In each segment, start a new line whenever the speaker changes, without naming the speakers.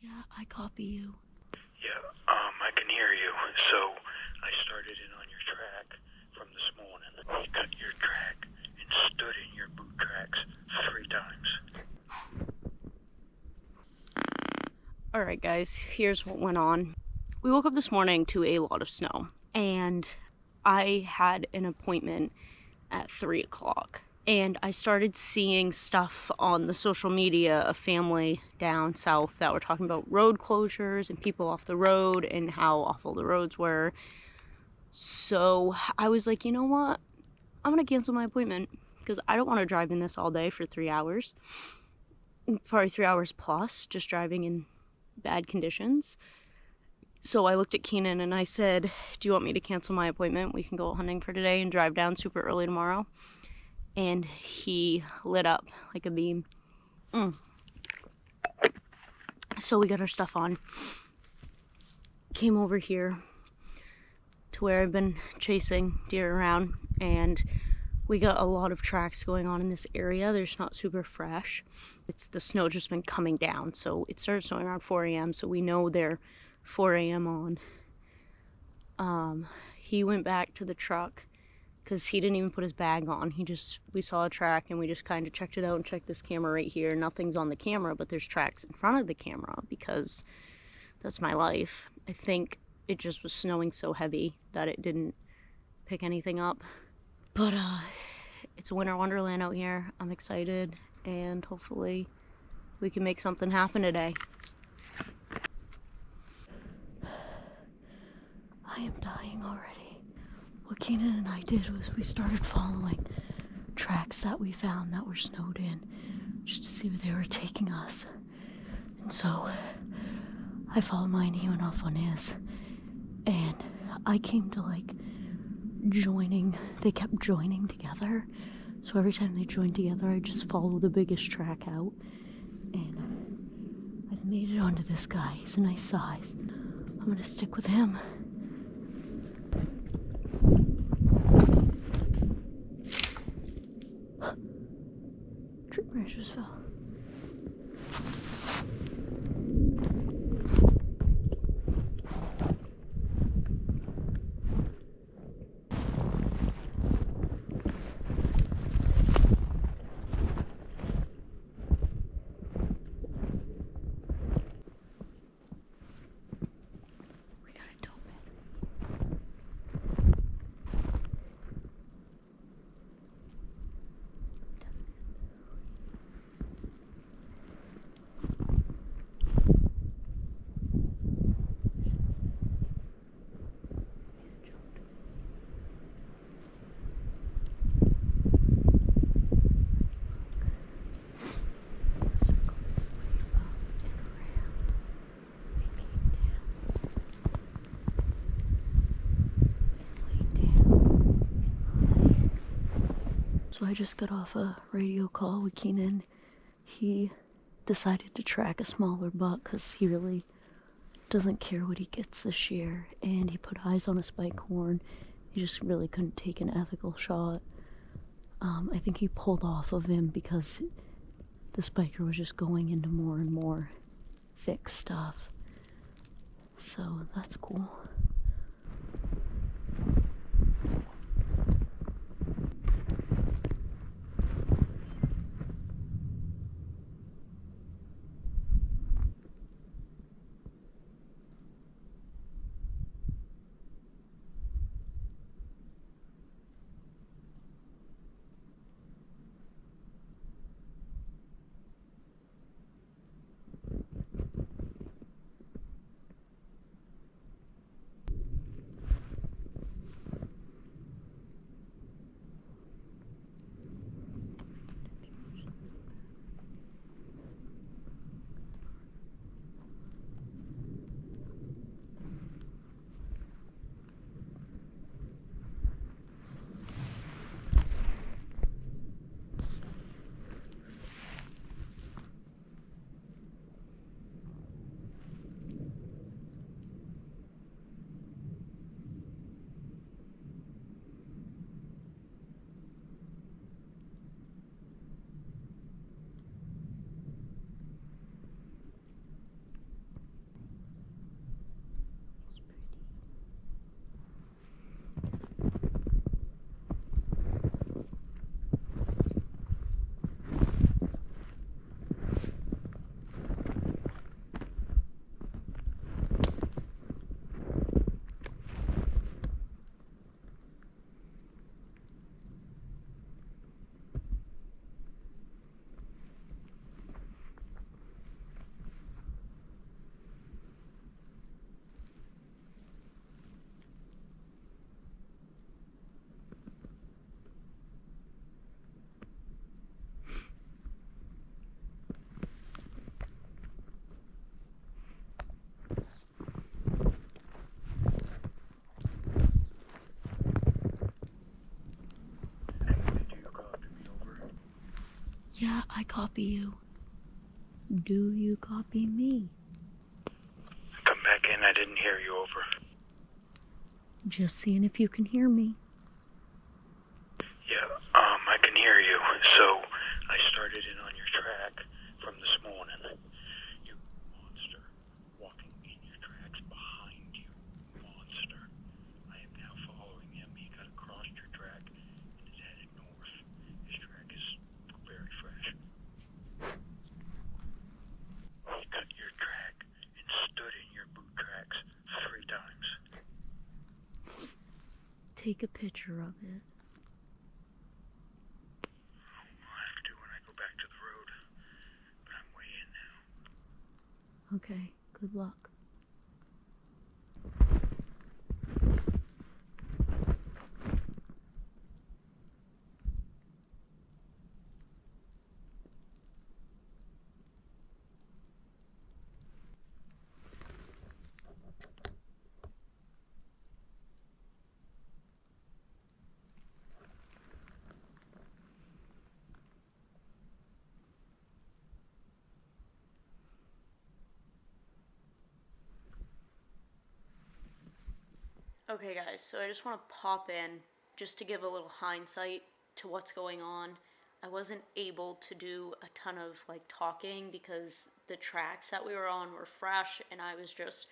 Yeah, I copy you.
Yeah, I can hear you. So, I started in on your track from this morning. You cut your track and stood in your boot tracks 3 times.
Alright guys, here's what went on. We woke up this morning to a lot of snow, and I had an appointment at 3 o'clock. And I started seeing stuff on the social media of family down south that were talking about road closures and people off the road and how awful the roads were. So I was like, you know what? I'm gonna cancel my appointment because I don't want to drive in this all day for 3 hours. Probably 3 hours plus, just driving in bad conditions. So I looked at Keenan and I said, do you want me to cancel my appointment? We can go hunting for today and drive down super early tomorrow. And he lit up like a beam. So we got our stuff on. Came over here to where I've been chasing deer around, and we got a lot of tracks going on in this area. They're just not super fresh. It's the snow just been coming down, so it started snowing around 4 a.m. So we know they're 4 a.m. on. He went back to the truck because he didn't even put his bag on. We saw a track and we just kind of checked it out and checked this camera right here. Nothing's on the camera, but there's tracks in front of the camera because that's my life. I think it just was snowing so heavy that it didn't pick anything up. But it's a winter wonderland out here. I'm excited, and hopefully we can make something happen today. I am dying already. What Keenan and I did was we started following tracks that we found that were snowed in just to see where they were taking us. And so I followed mine, he went off on his, and I came to they kept joining together. So every time they joined together, I just follow the biggest track out, and I've made it onto this guy. He's a nice size. I'm gonna stick with him. Tree branch just fell. So I just got off a radio call with Keenan. He decided to track a smaller buck because he really doesn't care what he gets this year, and he put eyes on a spike horn. He just really couldn't take an ethical shot. I think he pulled off of him because the spiker was just going into more and more thick stuff. So that's cool. Yeah, I copy you. Do you copy me?
Come back in, I didn't hear you, over.
Just seeing if you can hear me.
Yeah, I can hear you. So, I started in on your track from this morning. You monster. Walking in your tracks behind you. Monster. I am now following him. He got across your track and is headed north. His track is very fresh. He cut your track and stood in your boot tracks 3 times.
Take a picture of it.
I'll have to when I go back to the road. But I'm way in now.
Okay, good luck. Okay guys, so I just want to pop in just to give a little hindsight to what's going on. I wasn't able to do a ton of talking because the tracks that we were on were fresh and I was just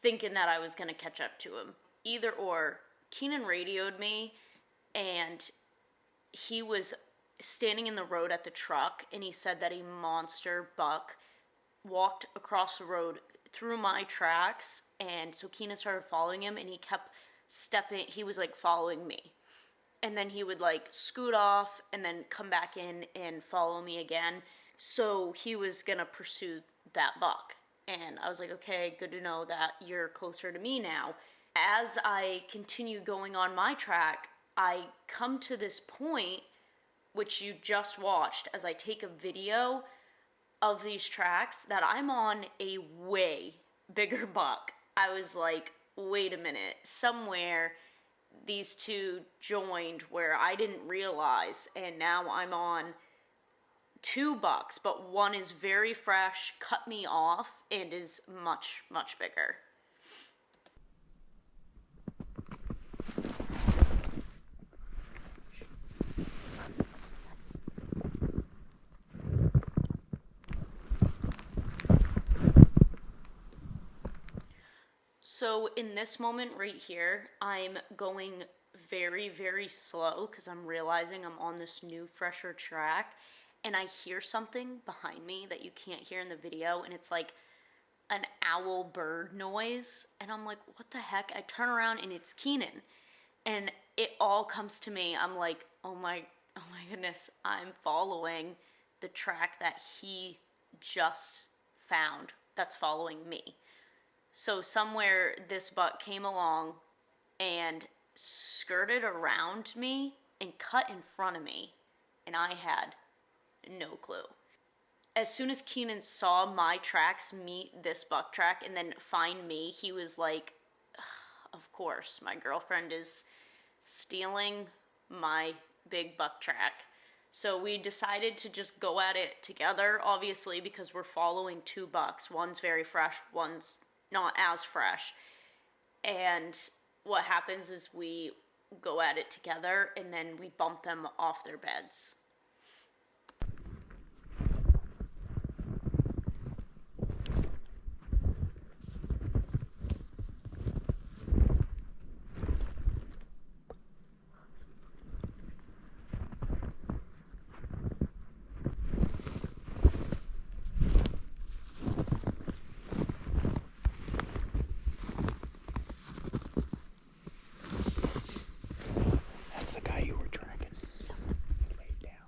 thinking that I was going to catch up to him. Either or, Keenan radioed me and he was standing in the road at the truck and he said that a monster buck walked across the road through my tracks, and so Keenan started following him and he kept stepping. He was following me, and then he would scoot off and then come back in and follow me again. So he was gonna pursue that buck, and I was like, okay, good to know that you're closer to me now. As I continue going on my track, I come to this point which you just watched as I take a video of these tracks that I'm on a way bigger buck. I was like, wait a minute, somewhere these two joined where I didn't realize, and now I'm on 2 bucks, but one is very fresh, cut me off, and is much, much bigger. So in this moment right here, I'm going very, very slow because I'm realizing I'm on this new, fresher track, and I hear something behind me that you can't hear in the video, and it's like an owl bird noise, and I'm like, what the heck? I turn around and it's Keenan, and it all comes to me. I'm like, oh my goodness, I'm following the track that he just found that's following me. So somewhere this buck came along and skirted around me and cut in front of me, and I had no clue. As soon as Keenan saw my tracks meet this buck track and then find me, he was like, of course, my girlfriend is stealing my big buck track. So we decided to just go at it together, obviously, because we're following 2 bucks. One's very fresh, one's not as fresh. And what happens is we go at it together and then we bump them off their beds.
That's the guy you were tracking. He laid down.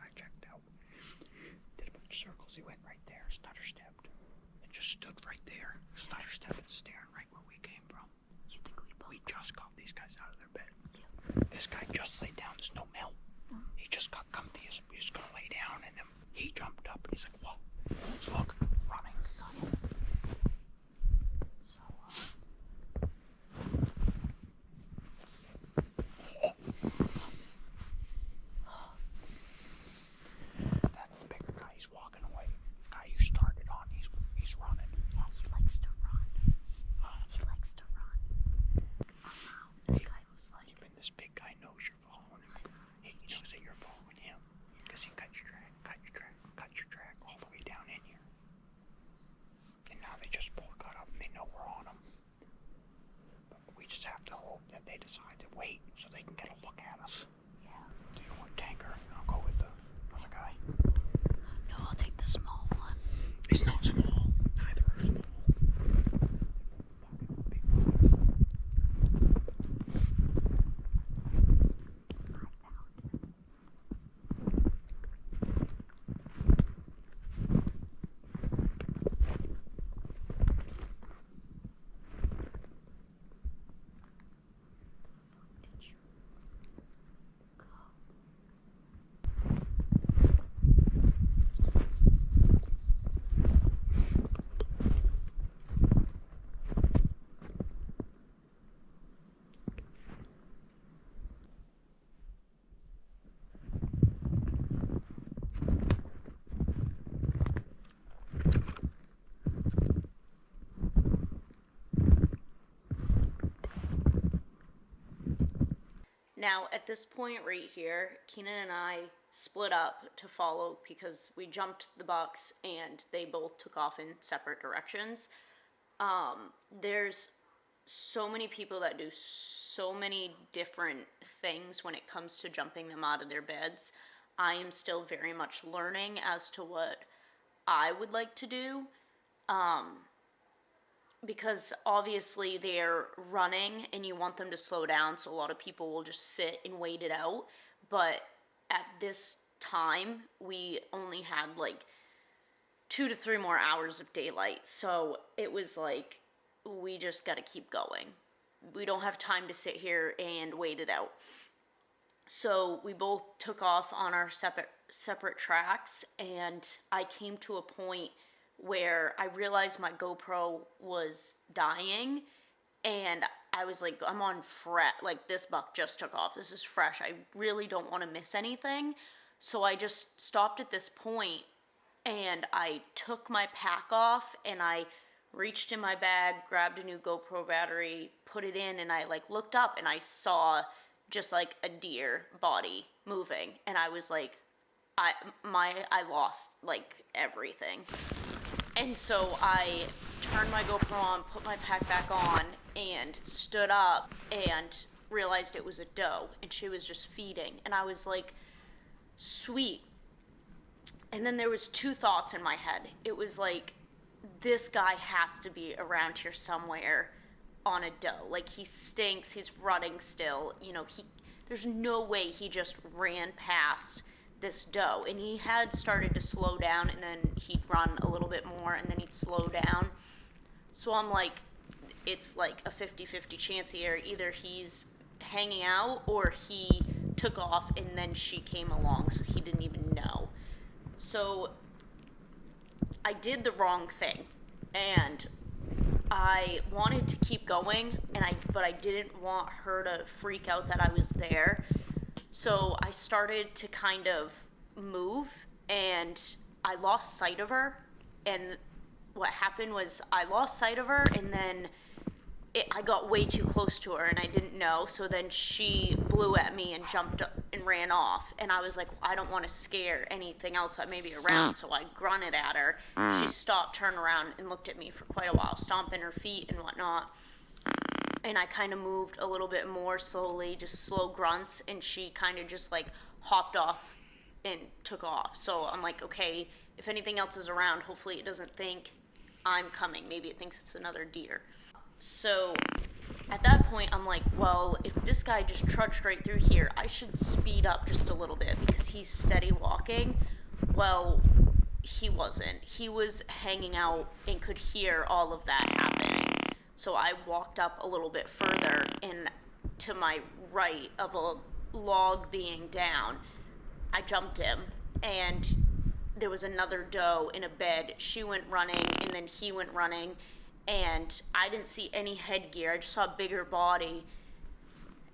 I checked out. Did a bunch of circles. He went right there, stutter stepped, and just stood right there, stutter stepping, staring right where we came from.
You think
We just got these guys out of their bed.
Yeah.
This guy just laid down. There's no melt. He just got comfy. He was gonna lay down, and then he jumped up, and he's like, "What?" Look, running.
So,
That's the bigger guy. He's walking away. The guy you started on, he's running.
yeah, he likes to run. He likes to run. This guy was like...
Even this big guy knows you're following him. He knows that you're following him. Because he cut your track all the way down in here. And now they just got up and they know we're on them. But we just have to hope that they decide to wait so they can get a look at us.
Yeah.
Do you want tanker? I'll go with the other guy.
No, I'll take the small one.
It's not small. Neither are small.
Now, at this point right here, Keenan and I split up to follow because we jumped the bucks and they both took off in separate directions. There's so many people that do so many different things when it comes to jumping them out of their beds. I am still very much learning as to what I would like to do. Because obviously they're running and you want them to slow down, so a lot of people will just sit and wait it out. But at this time, we only had like 2 to 3 more hours of daylight, so it was like, we just gotta keep going. We don't have time to sit here and wait it out. So we both took off on our separate tracks, and I came to a point where I realized my GoPro was dying, and I was like, I'm on fret, like this buck just took off, this is fresh, I really don't want to miss anything. So I just stopped at this point, and I took my pack off, and I reached in my bag, grabbed a new GoPro battery, put it in, and I like looked up, and I saw just like a deer body moving, and I was like, I lost like everything. And so I turned my GoPro on, put my pack back on, and stood up and realized it was a doe, and she was just feeding. And I was like, sweet. And then there was 2 thoughts in my head. It was like, this guy has to be around here somewhere on a doe. Like, he stinks, he's running still. You know, there's no way he just ran past this doe, and he had started to slow down, and then he'd run a little bit more, and then he'd slow down. So I'm like, it's like a 50-50 chance here. Either he's hanging out or he took off and then she came along, so he didn't even know. So I did the wrong thing, and I wanted to keep going, but I didn't want her to freak out that I was there. So I started to kind of move, and I lost sight of her. And what happened was I lost sight of her, and then I got way too close to her, and I didn't know. So then she blew at me and jumped up and ran off. And I was like, I don't want to scare anything else that may be around. So I grunted at her. She stopped, turned around, and looked at me for quite a while, stomping her feet and whatnot. And I kind of moved a little bit more slowly, just slow grunts, and she kind of just like hopped off and took off. So I'm like, okay, if anything else is around, hopefully it doesn't think I'm coming. Maybe it thinks it's another deer. So at that point, I'm like, well, if this guy just trudged right through here, I should speed up just a little bit because he's steady walking. Well, he wasn't. He was hanging out and could hear all of that happening. So I walked up a little bit further, and to my right of a log being down, I jumped him, and there was another doe in a bed. She went running, and then he went running, and I didn't see any headgear. I just saw a bigger body,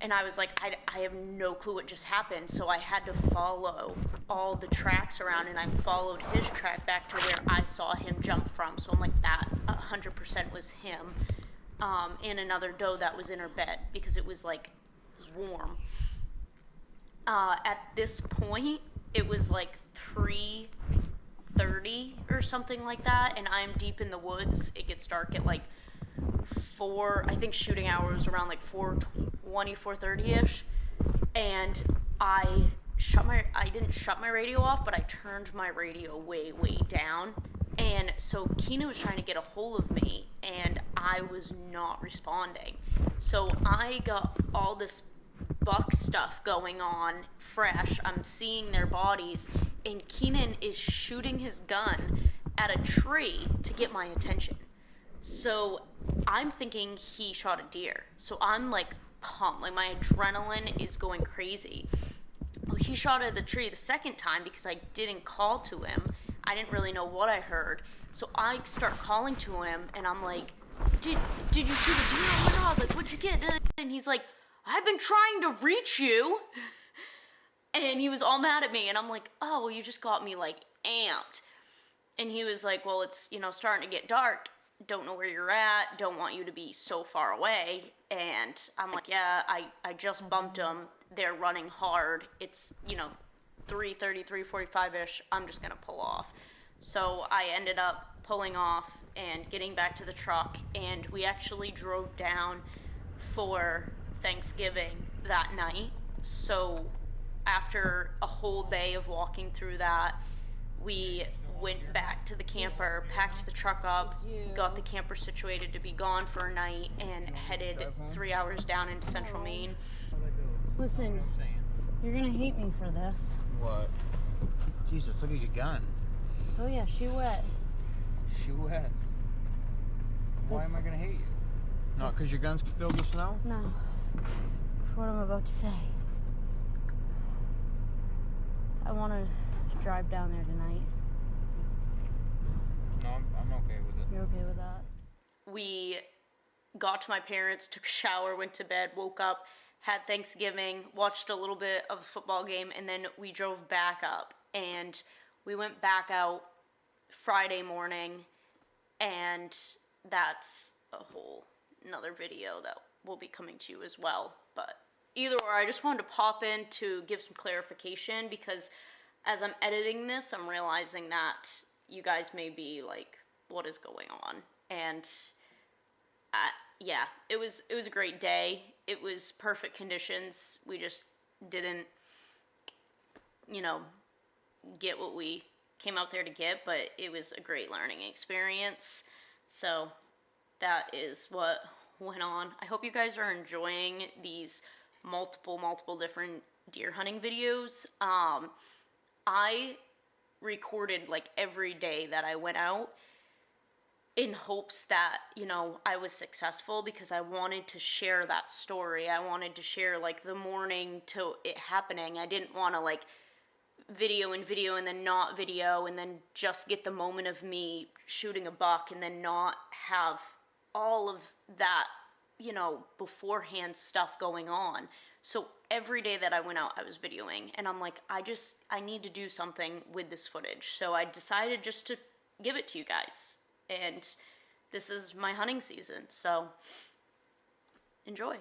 and I was like, I have no clue what just happened. So I had to follow all the tracks around, and I followed his track back to where I saw him jump from. So I'm like, that 100% was him. And another doe that was in her bed because it was like warm. At this point, it was like 3:30 or something like that, and I'm deep in the woods. It gets dark at like 4, I think shooting hour was around like 4:20, 4:30ish, and I didn't shut my radio off, but I turned my radio way down, and so Keenan was trying to get a hold of me, and I was not responding. So I got all this buck stuff going on fresh. I'm seeing their bodies, and Keenan is shooting his gun at a tree to get my attention. So I'm thinking he shot a deer. So I'm like pumped, like my adrenaline is going crazy. Well, he shot at the tree the second time because I didn't call to him. I didn't really know what I heard. So I start calling to him, and I'm like, did you shoot a deer? Oh my God, like what'd you get? And he's like, I've been trying to reach you. And he was all mad at me, and I'm like, oh, well, you just got me like amped. And he was like, well, it's, starting to get dark. Don't know where you're at. Don't want you to be so far away. And I'm like, yeah, I just bumped them. They're running hard. It's, 3:30, 3:45-ish. I'm just going to pull off. So I ended up pulling off and getting back to the truck. And we actually drove down for Thanksgiving that night. So after a whole day of walking through that, we went back to the camper, packed the truck up, got the camper situated to be gone for a night, and headed 3 hours down into central Maine.
Listen, you're gonna hate me for this.
What? Jesus, look at your gun.
Oh yeah, she wet.
She wet. Why am I gonna hate you? Not because your gun's filled with snow?
No. For what I'm about to say. I want to drive down there tonight.
No, I'm okay with it.
You're okay with that?
We got to my parents', took a shower, went to bed, woke up, had Thanksgiving, watched a little bit of a football game, and then we drove back up. And we went back out Friday morning, and that's a whole another video that will be coming to you as well. But either or, I just wanted to pop in to give some clarification, because as I'm editing this, I'm realizing that you guys may be like, what is going on? And yeah, it was a great day. It was perfect conditions. We just didn't, get what we came out there to get, but it was a great learning experience. So that is what went on. I hope you guys are enjoying these multiple different deer hunting videos. I recorded like every day that I went out in hopes that, I was successful, because I wanted to share that story. I wanted to share like the morning to it happening. I didn't want to like video and then not video and then just get the moment of me shooting a buck and then not have all of that, beforehand stuff going on. So every day that I went out, I was videoing, and I'm like, I need to do something with this footage. So I decided just to give it to you guys. And this is my hunting season, so enjoy.